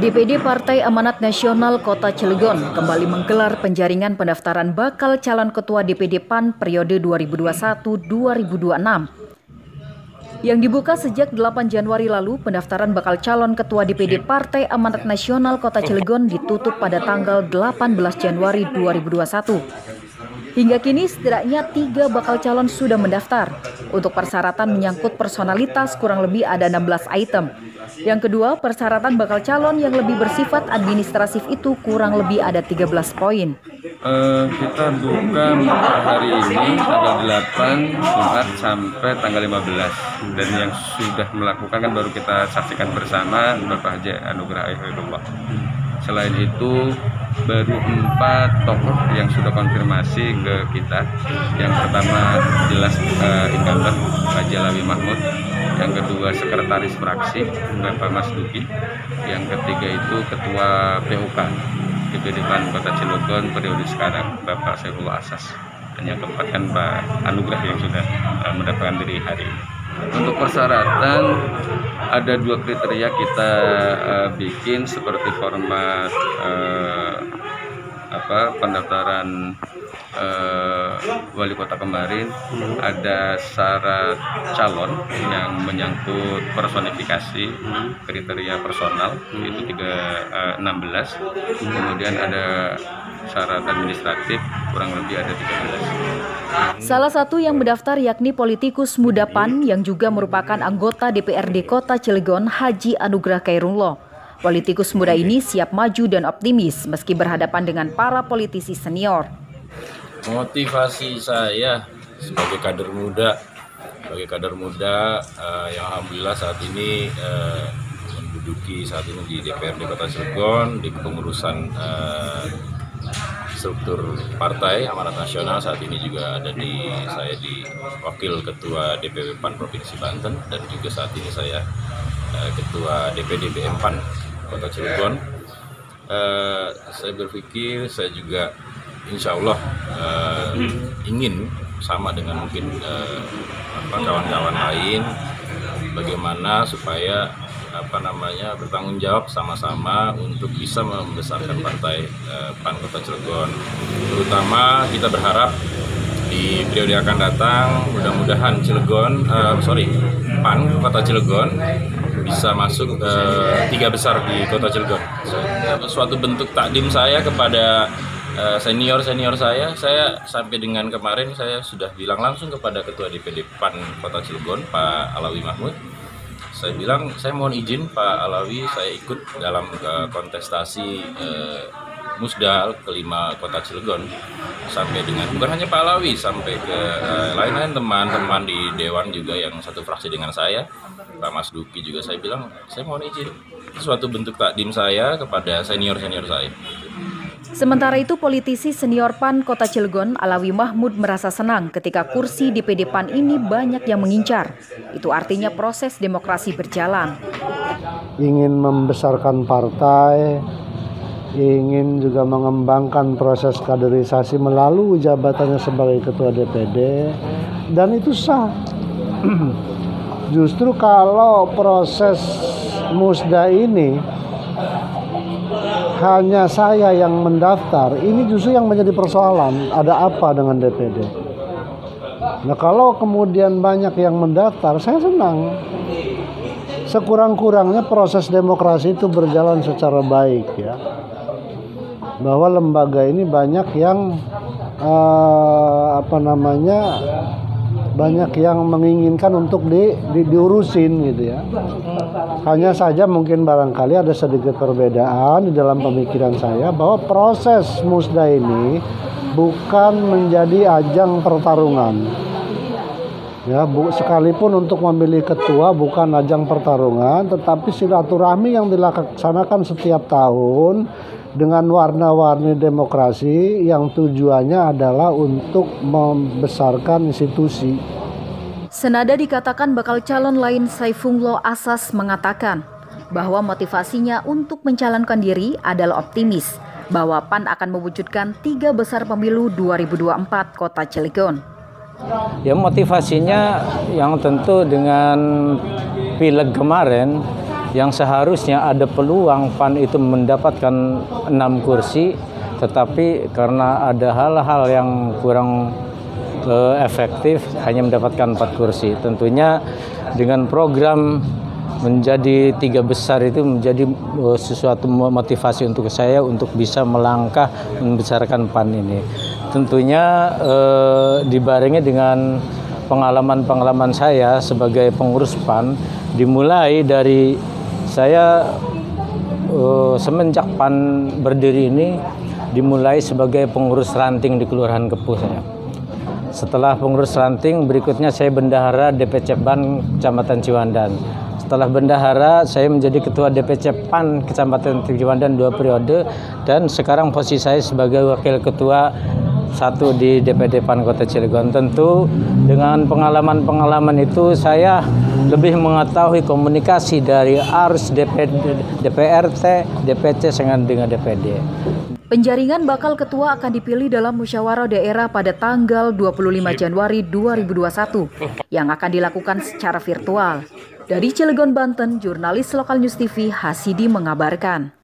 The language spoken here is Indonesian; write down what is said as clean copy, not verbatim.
DPD Partai Amanat Nasional Kota Cilegon kembali menggelar penjaringan pendaftaran bakal calon ketua DPD PAN periode 2021-2026. Yang dibuka sejak 8 Januari lalu, pendaftaran bakal calon ketua DPD Partai Amanat Nasional Kota Cilegon ditutup pada tanggal 18 Januari 2021. Hingga kini setidaknya 3 bakal calon sudah mendaftar. Untuk persyaratan menyangkut personalitas kurang lebih ada 16 item. Yang kedua, persyaratan bakal calon yang lebih bersifat administratif itu kurang lebih ada 13 poin. Kita buka hari ini tanggal 8 Jumat sampai tanggal 15. Dan yang sudah melakukan kan baru kita saksikan bersama Bapak Haji Anugrah Khairullah. Selain itu baru 4 tokoh yang sudah konfirmasi ke kita. Yang pertama jelas incumbent Haji Alawi Mahmud. Yang kedua sekretaris fraksi Bapak Mas Duki. Yang ketiga itu ketua PUK DPD PAN Kota Cilegon periode sekarang Bapak Saifullah Asas. Dan yang keempat kan Pak Anugrah yang sudah mendapatkan diri hari ini. Untuk persyaratan ada 2 kriteria kita bikin seperti format pendaftaran wali kota kemarin. Ada syarat calon yang menyangkut personifikasi kriteria personal itu 16. Kemudian ada syarat administratif kurang lebih ada 13. Salah satu yang mendaftar yakni politikus muda PAN yang juga merupakan anggota DPRD Kota Cilegon, Haji Anugrah Khairullah. Politikus muda ini siap maju dan optimis meski berhadapan dengan para politisi senior. Motivasi saya sebagai kader muda, yang alhamdulillah saat ini menduduki saat ini di DPRD Kota Cilegon, di kepengurusan struktur partai Amanat Nasional. Saat ini juga ada saya di wakil ketua DPW PAN Provinsi Banten, dan juga saat ini saya ketua DPD BM PAN Kota Cilegon. Saya berpikir saya juga insya Allah ingin sama dengan mungkin kawan-kawan lain, bagaimana supaya bertanggung jawab sama-sama untuk bisa membesarkan partai PAN Kota Cilegon. Terutama kita berharap di periode akan datang mudah-mudahan PAN Kota Cilegon bisa masuk 3 besar di Kota Cilegon. Suatu bentuk takdim saya kepada senior saya sampai dengan kemarin saya sudah bilang langsung kepada Ketua DPD PAN Kota Cilegon Pak Alawi Mahmud. Saya bilang, saya mohon izin Pak Alawi, saya ikut dalam kontestasi Musdal kelima Kota Cilegon. Sampai dengan, bukan hanya Pak Alawi, sampai ke lain-lain teman-teman di Dewan juga yang satu fraksi dengan saya, Pak Mas Duki juga. Saya bilang, saya mohon izin. Itu suatu bentuk takdim saya kepada senior-senior saya. Sementara itu, politisi senior PAN Kota Cilegon, Alawi Mahmud, merasa senang ketika kursi DPD PAN ini banyak yang mengincar. Itu artinya proses demokrasi berjalan. Ingin membesarkan partai, ingin juga mengembangkan proses kaderisasi melalui jabatannya sebagai ketua DPD, dan itu sah. Justru kalau proses musda ini hanya saya yang mendaftar, ini justru yang menjadi persoalan. Ada apa dengan DPD? Nah, kalau kemudian banyak yang mendaftar, saya senang. Sekurang-kurangnya proses demokrasi itu berjalan secara baik, ya. Bahwa lembaga ini banyak yang banyak yang menginginkan untuk diurusin gitu ya. Hanya saja mungkin barangkali ada sedikit perbedaan di dalam pemikiran saya bahwa proses musda ini bukan menjadi ajang pertarungan. Ya, sekalipun untuk memilih ketua bukan ajang pertarungan, tetapi silaturahmi yang dilaksanakan setiap tahun dengan warna-warni demokrasi yang tujuannya adalah untuk membesarkan institusi. Senada dikatakan bakal calon lain Saifullah Asas mengatakan bahwa motivasinya untuk mencalonkan diri adalah optimis bahwa PAN akan mewujudkan 3 besar pemilu 2024 Kota Cilegon. Ya, motivasinya yang tentu dengan pileg kemarin yang seharusnya ada peluang PAN itu mendapatkan 6 kursi, tetapi karena ada hal-hal yang kurang efektif hanya mendapatkan 4 kursi. Tentunya dengan program menjadi 3 besar itu menjadi sesuatu motivasi untuk saya untuk bisa melangkah membesarkan PAN ini. Tentunya dibarengi dengan pengalaman-pengalaman saya sebagai pengurus PAN, dimulai dari saya semenjak PAN berdiri ini dimulai sebagai pengurus ranting di Kelurahan Kepuh saya. Setelah pengurus ranting, berikutnya saya bendahara DPC PAN Kecamatan Ciwandan. Setelah bendahara, saya menjadi ketua DPC PAN Kecamatan Ciwandan 2 periode, dan sekarang posisi saya sebagai wakil ketua 1 di DPD PAN Kota Cilegon. Tentu dengan pengalaman-pengalaman itu saya lebih mengetahui komunikasi dari arus DPRT, DPC dengan DPD. Penjaringan bakal ketua akan dipilih dalam musyawarah daerah pada tanggal 25 Januari 2021 yang akan dilakukan secara virtual. Dari Cilegon, Banten, jurnalis lokal News TV Hasidi mengabarkan.